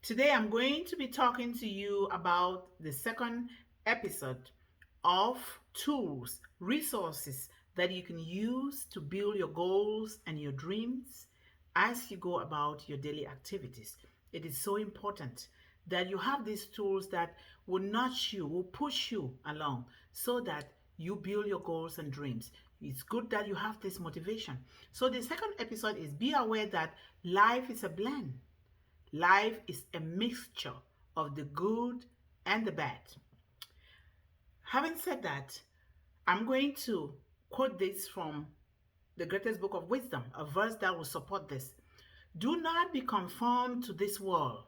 Today I'm going to be talking to you about the second episode of tools, resources that you can use to build your goals and your dreams as you go about your daily activities. It is so important that you have these tools that will nudge you, will push you along so that you build your goals and dreams. It's good that you have this motivation. So, the second episode is be aware that life is a blend. Life is a mixture of the good and the bad. Having said that, I'm going to quote this from the greatest book of wisdom, a verse that will support this. Do not be conformed to this world,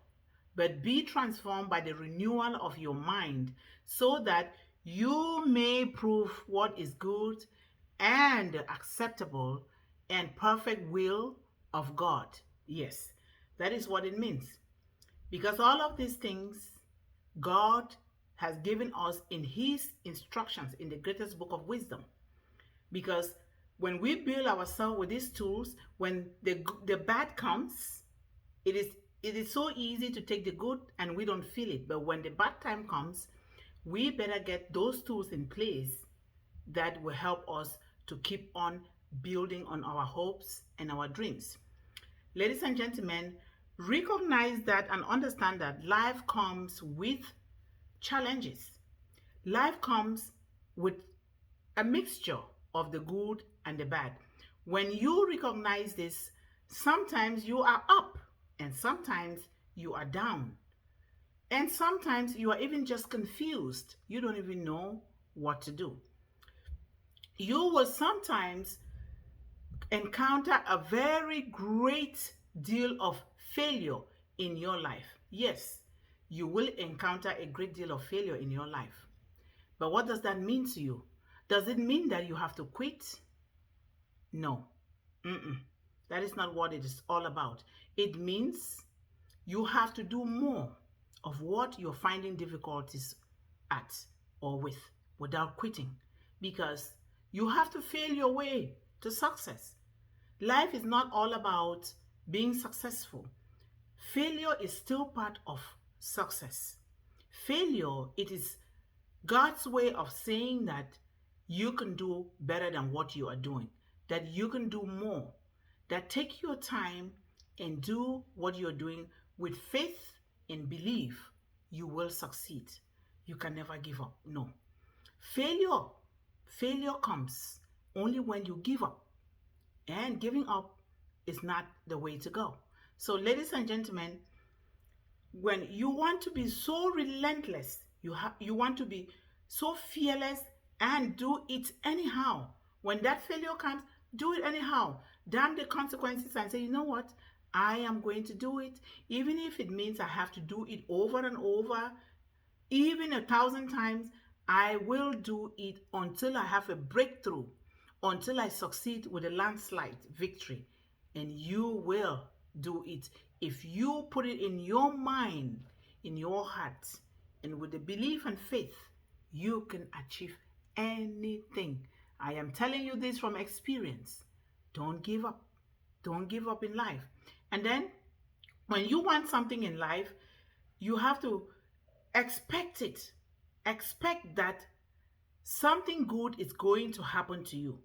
but be transformed by the renewal of your mind, so that you may prove what is good and acceptable and perfect will of God. Yes, that is what it means. Because all of these things God has given us in His instructions in the greatest book of wisdom. Because when we build ourselves with these tools, when the bad comes, it is it is so easy to take the good and we don't feel it. But when the bad time comes, we better get those tools in place that will help us to keep on building on our hopes and our dreams. Ladies and gentlemen, recognize that and understand that life comes with challenges. Life comes with a mixture of the good and the bad. When you recognize this, sometimes you are up and sometimes you are down. And sometimes you are even just confused. You don't even know what to do. You will sometimes encounter a very great deal of failure in your life. Yes, you will encounter a great deal of failure in your life. But what does that mean to you? Does it mean that you have to quit? No. Mm-mm. That is not what it is all about. It means you have to do more of what you're finding difficulties at or with without quitting, because you have to fail your way to success. Life is not all about being successful. Failure is still part of success. Failure, it is God's way of saying that you can do better than what you are doing, that you can do more, that take your time and do what you're doing with faith and belief you will succeed. You can never give up. No. Failure, failure comes only when you give up. And giving up is not the way to go. So, ladies and gentlemen, when you want to be so relentless, you want to be so fearless and do it anyhow. When that failure comes, do it anyhow. Damn the consequences and say, you know what? I am going to do it, even if it means I have to do it over and over, even 1,000 times. I will do it until I have a breakthrough, until I succeed with a landslide victory. And you will do it if you put it in your mind, in your heart, and with the belief and faith, you can achieve anything. I am telling you this from experience. Don't give up. Don't give up in life. And then when you want something in life, you have to expect it. Expect that something good is going to happen to you.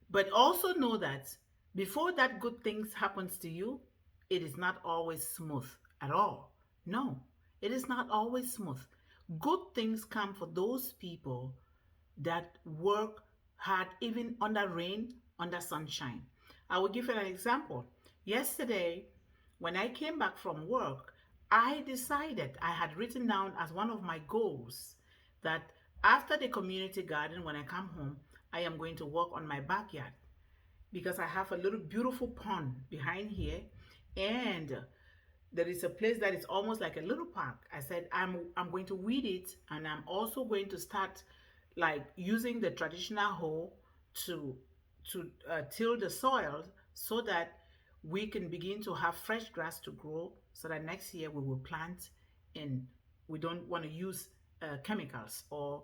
But also know that before that good things happens to you, it is not always smooth at all. No, it is not always smooth. Good things come for those people that work hard even under rain, under sunshine. I will give you an example. Yesterday, when I came back from work, I decided I had written down as one of my goals that after the community garden, when I come home, I am going to work on my backyard because I have a little beautiful pond behind here, and there is a place that is almost like a little park. I said I'm going to weed it, and I'm also going to start like using the traditional hoe to till the soil so that we can begin to have fresh grass to grow, so that next year we will plant, and we don't want to use chemicals or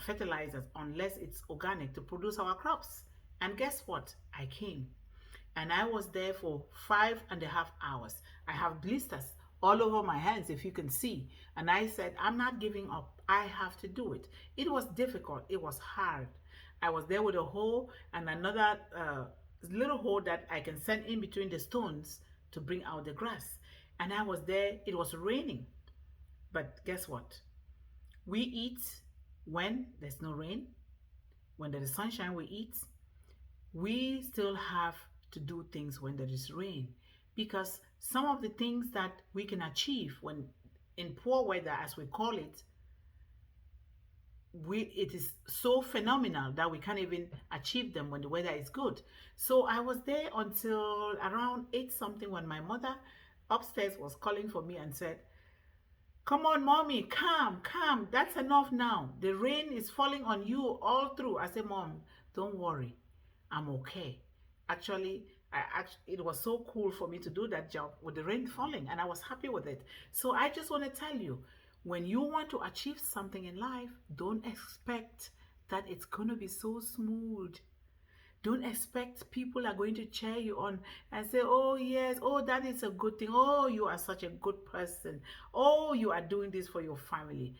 fertilizers unless it's organic to produce our crops. And guess what? I came and I was there for 5.5 hours. I have blisters all over my hands, if you can see. And I said, I'm not giving up. I have to do it. It was difficult. It was hard. I was there with a hoe and another little hole that I can send in between the stones to bring out the grass. And I was there. It was raining. But guess what? We eat when there's no rain. When there is sunshine, we eat. We still have to do things when there is rain, because some of the things that we can achieve when in poor weather, as we call it, it is so phenomenal that we can't even achieve them when the weather is good. So I was there until around 8 something when my mother upstairs was calling for me and said, come on, mommy, come. That's enough now. The rain is falling on you all through. I said, Mom, don't worry. I'm okay. Actually, it was so cool for me to do that job with the rain falling, and I was happy with it. So I just want to tell you, when you want to achieve something in life, don't expect that it's going to be so smooth. Don't expect people are going to cheer you on and say, oh, yes, oh, that is a good thing. Oh, you are such a good person. Oh, you are doing this for your family.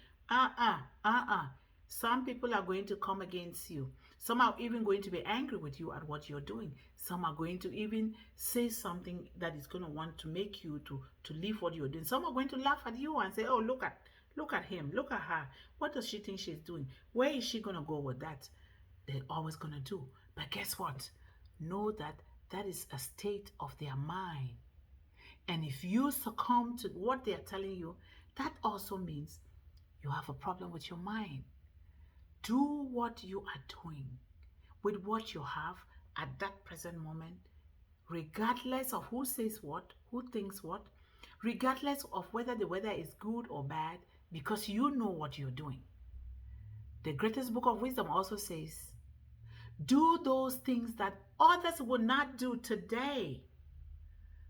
Some people are going to come against you. Some are even going to be angry with you at what you're doing. Some are going to even say something that is going to want to make you to leave what you're doing. Some are going to laugh at you and say, oh, look at him, look at her. What does she think she's doing? Where is she going to go with that? They're always going to do. But guess what? Know that that is a state of their mind. And if you succumb to what they're telling you, that also means you have a problem with your mind. Do what you are doing with what you have at that present moment, regardless of who says what, who thinks what, regardless of whether the weather is good or bad, because you know what you're doing. The greatest book of wisdom also says, do those things that others will not do today,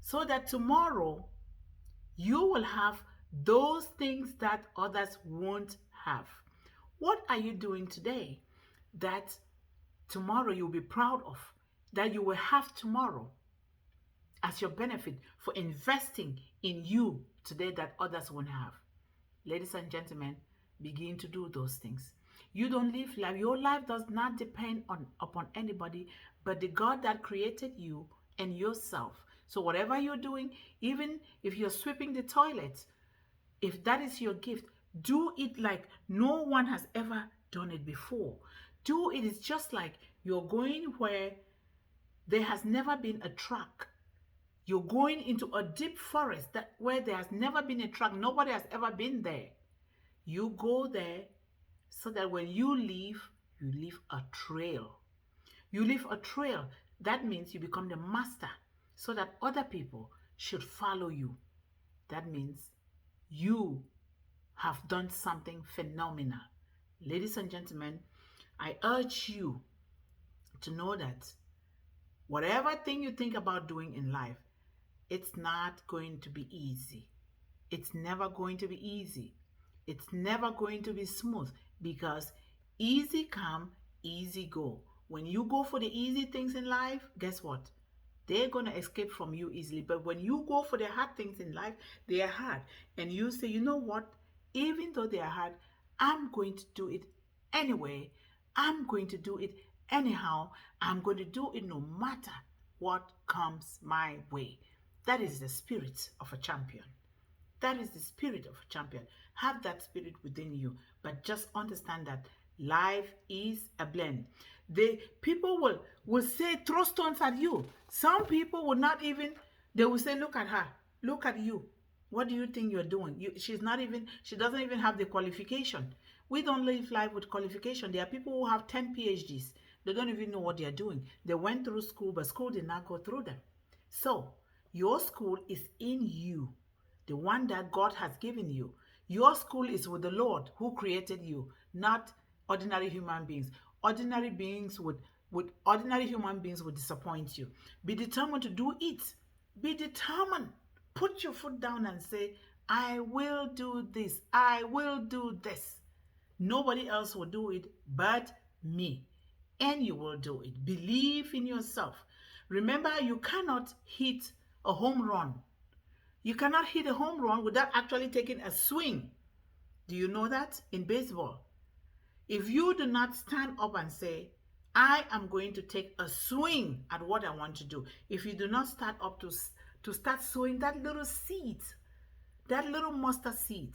so that tomorrow you will have those things that others won't have. What are you doing today that tomorrow you'll be proud of, that you will have tomorrow as your benefit for investing in you today that others won't have? Ladies and gentlemen, begin to do those things. You don't live life. Your life does not depend upon anybody but the God that created you and yourself. So whatever you're doing, even if you're sweeping the toilet, if that is your gift, do it like no one has ever done it before. Do it is just like you're going where there has never been a track. You're going into a deep forest where there has never been a track. Nobody has ever been there. You go there so that when you leave a trail. You leave a trail. That means you become the master so that other people should follow you. That means you have done something phenomenal. Ladies and gentlemen, I urge you to know that whatever thing you think about doing in life, it's not going to be easy. It's never going to be easy. It's never going to be smooth, because easy come, easy go. When you go for the easy things in life, guess what? They're going to escape from you easily. But when you go for the hard things in life, they are hard. And you say, you know what? Even though they are hard, I'm going to do it anyway. I'm going to do it anyhow. I'm going to do it no matter what comes my way. That is the spirit of a champion. That is the spirit of a champion. Have that spirit within you. But just understand that life is a blend. The people will say, throw stones at you. Some people will not even, they will say, look at her, look at you. What do you think you're doing? She doesn't even have the qualification. We don't live life with qualification. There are people who have 10 PhDs. They don't even know what they are doing. They went through school, but school did not go through them. So your school is in you, the one that God has given you. Your school is with the Lord who created you, not ordinary human beings. Ordinary human beings would disappoint you. Be determined to do it. Be determined. Put your foot down and say, I will do this. I will do this. Nobody else will do it but me. And you will do it. Believe in yourself. Remember, you cannot hit a home run. You cannot hit a home run without actually taking a swing. Do you know that in baseball? If you do not stand up and say, I am going to take a swing at what I want to do, if you do not start up to start sowing that little seed, that little mustard seed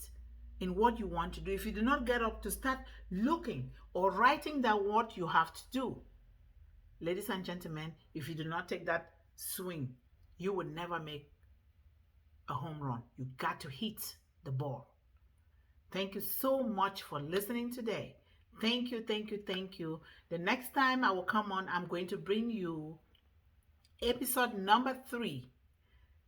in what you want to do, if you do not get up to start looking or writing down what you have to do, ladies and gentlemen, if you do not take that swing, you will never make a home run. You got to hit the ball. Thank you so much for listening today. Thank you, thank you, thank you. The next time I will come on, I'm going to bring you episode number 3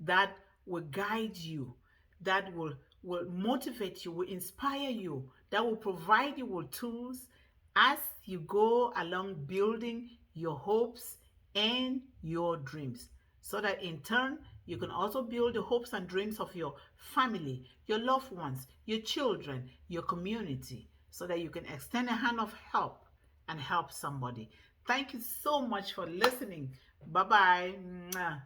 that will guide you, that will motivate you, will inspire you, that will provide you with tools as you go along building your hopes and your dreams. So that in turn, you can also build the hopes and dreams of your family, your loved ones, your children, your community, so that you can extend a hand of help and help somebody. Thank you so much for listening. Bye bye.